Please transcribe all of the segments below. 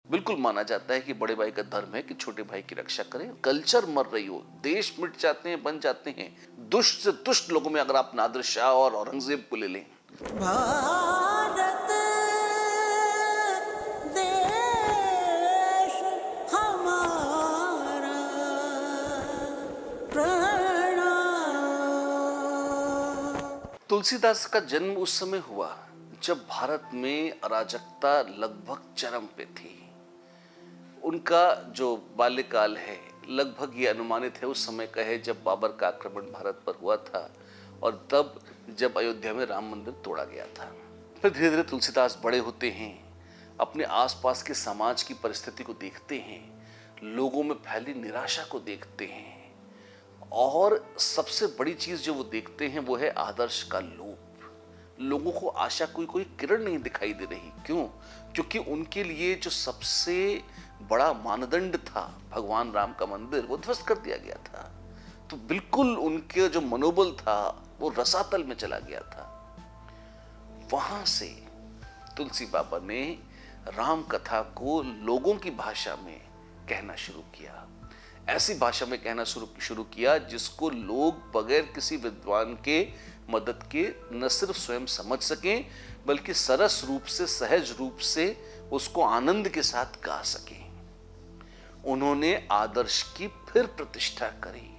बिल्कुल माना जाता है कि बड़े भाई का धर्म है कि छोटे भाई की रक्षा करें। कल्चर मर रही हो, देश मिट जाते हैं, बन जाते हैं। दुष्ट से दुष्ट लोगों में अगर आप नादिर शाह और औरंगजेब को ले लें, भारत देश हमारा प्रणाम। तुलसीदास का जन्म उस समय हुआ जब भारत में अराजकता लगभग चरम पे थी। उनका जो बाल्यकाल है लगभग ये अनुमानित है उस समय का है जब बाबर का आक्रमण भारत पर हुआ था और तब जब अयोध्या में राम मंदिर तोड़ा गया था। फिर धीरे धीरे तुलसीदास बड़े होते हैं, अपने आसपास के समाज की परिस्थिति को देखते हैं, लोगों में फैली निराशा को देखते हैं और सबसे बड़ी चीज जो वो देखते हैं वो है आदर्श का लोप। लोगों को आशा कोई किरण नहीं दिखाई दे रही। क्यों? क्योंकि उनके लिए जो सबसे बड़ा मानदंड था भगवान राम का मंदिर, वो ध्वस्त कर दिया गया था। तो बिल्कुल उनके जो मनोबल था वो रसातल में चला गया था। वहां से तुलसी बाबा ने राम कथा को लोगों की भाषा में कहना शुरू किया, ऐसी भाषा में कहना शुरू किया जिसको लोग बगैर किसी विद्वान के मदद के न सिर्फ स्वयं समझ सकें बल्कि सरस रूप से, सहज रूप से उसको आनंद के साथ गा सकें। उन्होंने आदर्श की फिर प्रतिष्ठा करी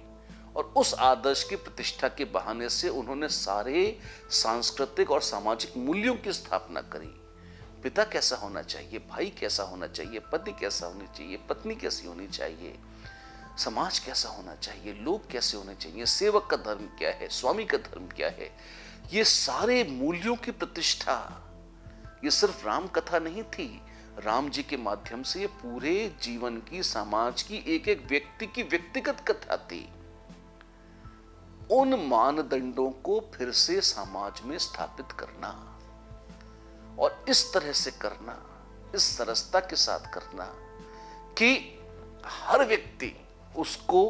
और उस आदर्श की प्रतिष्ठा के बहाने से उन्होंने सारे सांस्कृतिक और सामाजिक मूल्यों की स्थापना करी। पिता कैसा होना चाहिए, भाई कैसा होना चाहिए, पति कैसा होनी चाहिए, पत्नी कैसी होनी चाहिए, समाज कैसा होना चाहिए, लोग कैसे होने चाहिए, सेवक का धर्म क्या है, स्वामी का धर्म क्या है, ये सारे मूल्यों की प्रतिष्ठा ये सिर्फ राम कथा नहीं थी। राम जी के माध्यम से ये पूरे जीवन की, समाज की, एक एक व्यक्ति की व्यक्तिगत कथा थी। उन मानदंडों को फिर से समाज में स्थापित करना और इस तरह से करना, इस सरसता के साथ करना कि हर व्यक्ति उसको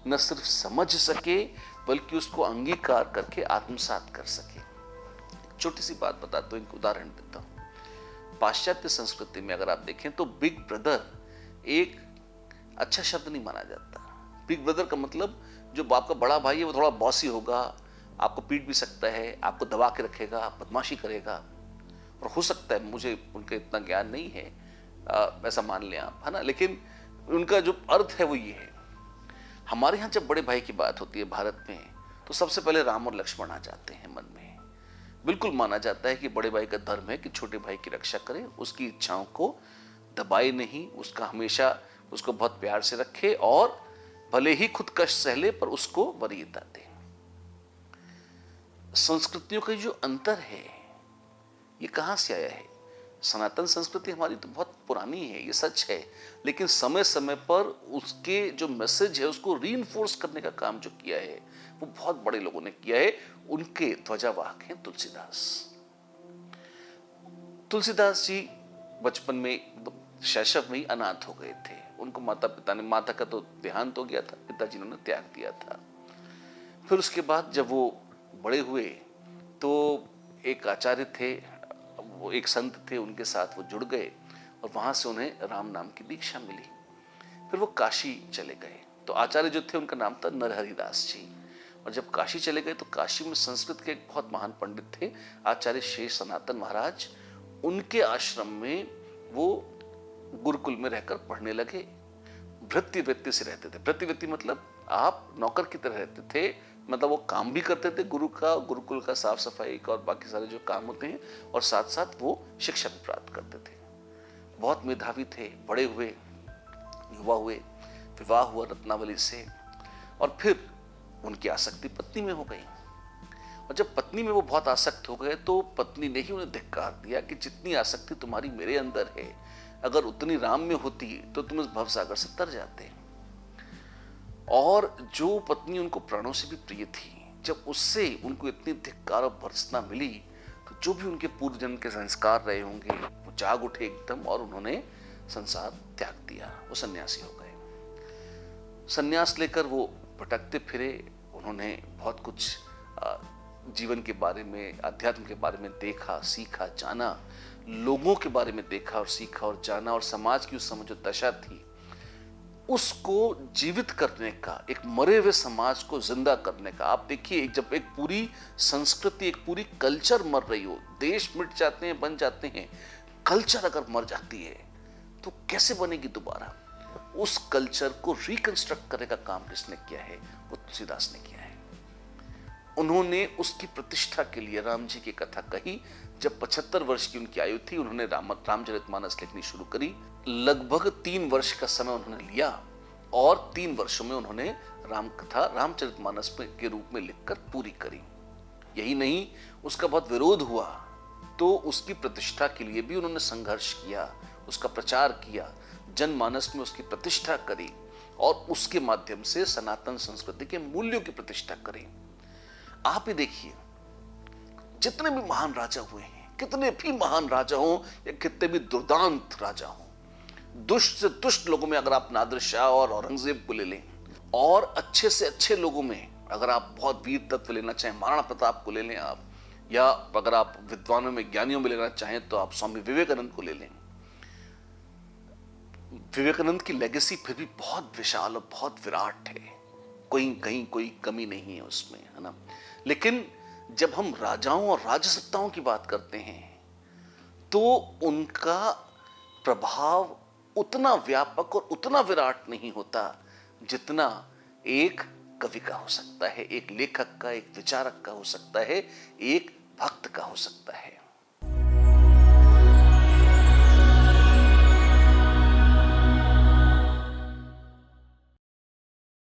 न सिर्फ समझ सके बल्कि उसको अंगीकार करके आत्मसात कर सके। छोटी सी बात बताता हूं, एक उदाहरण देता हूं। पाश्चात्य संस्कृति में अगर आप देखें तो बिग ब्रदर एक अच्छा शब्द नहीं माना जाता। बिग ब्रदर का मतलब जो आपका बड़ा भाई है वो थोड़ा बॉसी होगा, आपको पीट भी सकता है, आपको दबा के रखेगा, बदमाशी करेगा। और हो सकता है, मुझे उनका इतना ज्ञान नहीं है, ऐसा मान लें आप, है ना, लेकिन उनका जो अर्थ है वो ये है। हमारे यहाँ जब बड़े भाई की बात होती है भारत में तो सबसे पहले राम और लक्ष्मण आ जाते हैं मन में। बिल्कुल माना जाता है कि बड़े भाई का धर्म है कि छोटे भाई की रक्षा करें, उसकी इच्छाओं को दबाए नहीं, उसका हमेशा उसको बहुत प्यार से रखे और भले ही खुद कष्ट सहले पर उसको वरीयता दे। संस्कृतियों का जो अंतर है ये कहां से आया है? सनातन संस्कृति हमारी तो बहुत पुरानी है, ये सच है, लेकिन समय समय पर उसके जो मैसेज है उसको रीइंफोर्स करने का काम जो किया है वो बहुत बड़े लोगों ने किया है। उनके ध्वजावाहक हैं तुलसीदास। तुलसीदास जी बचपन में शैशव में ही अनाथ हो गए थे। उनको माता का तो देहांत हो गया था, पिताजी ने त्याग दिया था। फिर उसके बाद जब वो बड़े हुए तो एक आचार्य थे, वो एक संत थे, उनके साथ वो जुड़ गए और वहां से उन्हें राम नाम की दीक्षा मिली। फिर वो काशी चले गए। तो आचार्य जो थे उनका नाम था नरहरिदास जी। और जब काशी चले गए तो काशी में संस्कृत के एक बहुत महान पंडित थे आचार्य शेष सनातन महाराज। उनके आश्रम में वो गुरुकुल में रहकर पढ़ने लगे। भृत्य से रहते थे। भृत्य मतलब आप नौकर की तरह रहते थे, मतलब वो काम भी करते थे गुरु का, गुरुकुल का साफ सफाई का और बाकी सारे जो काम होते हैं, और साथ साथ वो शिक्षा भी प्राप्त करते थे। बहुत मेधावी थे। बड़े हुए, युवा हुए, विवाह हुआ रत्नावली से और फिर उनकी आसक्ति पत्नी में हो गई। और जब पत्नी में वो बहुत आसक्त हो गए तो पत्नी ने ही उन्हें धिक्कार दिया कि जितनी आसक्ति तुम्हारी मेरे अंदर है, अगर उतनी राम में होती तो तुम इस भवसागर से तर जाते। और जो पत्नी उनको प्राणों से भी प्रिय थी, जब उससे उनको इतनी धिक्कार और भर्त्सना मिली तो जो भी उनके पूर्व जन्म के संस्कार रहे होंगे वो जाग उठे एकदम और उन्होंने संसार त्याग दिया। वो सन्यासी हो गए। सन्यास लेकर वो भटकते फिरे। उन्होंने बहुत कुछ जीवन के बारे में, अध्यात्म के बारे में देखा, सीखा, जाना। लोगों के बारे में देखा और सीखा और जाना, और समाज की उस समय जो दशा थी उसको जीवित करने का, एक मरे हुए समाज को जिंदा करने का। आप देखिए, जब एक पूरी संस्कृति, एक पूरी कल्चर मर रही हो, देश मिट जाते हैं, बन जाते हैं, कल्चर अगर मर जाती है तो कैसे बनेगी दोबारा? उस कल्चर को रिकंस्ट्रक्ट करने का काम किसने किया है? वो तुलसीदास ने किया है। उन्होंने उसकी प्रतिष्ठा के लिए राम जी की कथा कही। जब 75 वर्ष की उनकी आयु थी, उन्होंने रामचरितमानस लिखनी शुरू करी। लगभग 3 वर्ष का समय उन्होंने लिया और 3 वर्षों में उन्होंने राम कथा रामचरितमानस के रूप में लिखकर पूरी करी। यही नहीं, उसका बहुत विरोध हुआ, तो उसकी प्रतिष्ठा के लिए भी उन्होंने संघर्ष किया, उसका प्रचार किया, जनमानस में उसकी प्रतिष्ठा करी और उसके माध्यम से सनातन संस्कृति के मूल्यों की प्रतिष्ठा करी। आप ही देखिए, जितने भी महान राजा हुए हैं, कितने भी महान राजा हों या कितने भी दुर्दांत राजा हों, दुष्ट से दुष्ट लोगों में अगर आप नादिर शाह और औरंगजेब को ले लें, और अच्छे से अच्छे लोगों में अगर आप बहुत वीर तत्व लेना चाहें, महाराणा प्रताप को ले लें आप, या अगर आप विद्वानों में, ज्ञानियों में लेना चाहें तो आप स्वामी विवेकानंद को ले लें। विवेकानंद की लेगेसी फिर भी बहुत विशाल और बहुत विराट है, कहीं कोई कमी नहीं है उसमें, है ना। लेकिन जब हम राजाओं और राजसत्ताओं की बात करते हैं तो उनका प्रभाव उतना व्यापक और उतना विराट नहीं होता जितना एक कवि का हो सकता है, एक लेखक का, एक विचारक का हो सकता है, एक भक्त का हो सकता है।